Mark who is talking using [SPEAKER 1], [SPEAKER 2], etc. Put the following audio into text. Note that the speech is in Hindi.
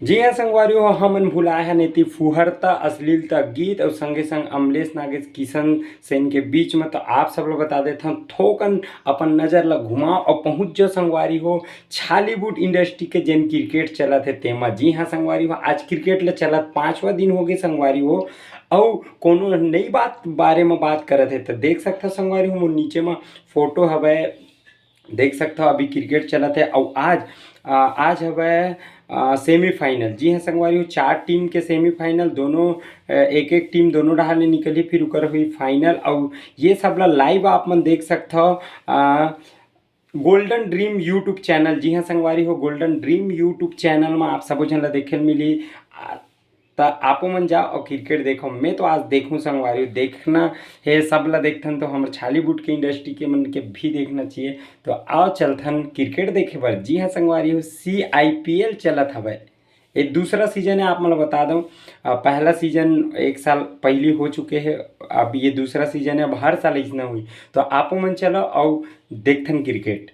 [SPEAKER 1] जी हाँ संगवारी हो, हमन भुलाए हैं नीति फुहरता अश्लीलता गीत और संगे संग अमलेश नागेश किशन सेन के बीच में। तो आप सब लोग बता देता हूँ थोकन अपन नज़र ला घुमाओ और पहुँच जो संगवारी हो छालीवुड इंडस्ट्री के जेन क्रिकेट चलत है तेमा। जी हाँ संगवारी हो, आज क्रिकेट ला चलत 5वां दिन हो गए संगवारी हो। और कोनो नई बात बारे में बात करत है तो देख सकता संगवारी हो मोर नीचे में फोटो हवे, देख सकते हो अभी क्रिकेट चलत है। और आज हवे सेमीफाइनल। जी हाँ संगवारी हो, 4 टीम के सेमीफाइनल दोनों एक एक टीम दोनों डहार ले निकली, फिर उकर हुई फाइनल। और ये सब ला लाइव आप मन देख सकते हो गोल्डन ड्रीम यूट्यूब चैनल। जी हाँ संगवारी हो, गोल्डन ड्रीम यूट्यूब चैनल में आप सबो झन ला देखे मिली। तो आपो मन जाओ और क्रिकेट देखो। मैं तो आज देखूँ संगवारी हो, देखना है सब ला देखथन तो हमारे छालीवुड के इंडस्ट्री के मन के भी देखना चाहिए। तो आओ चलथन क्रिकेट देखे बर। जी हाँ संगवारी हो, CIPL चलत हवे, ये दूसरा सीजन है। आप मतलब बता दूं पहला सीजन 1 साल पहले हो चुके हैं, अब ये दूसरा सीजन है। अब हर साल इसना हुई तो आपो मन चलो और देखथन क्रिकेट।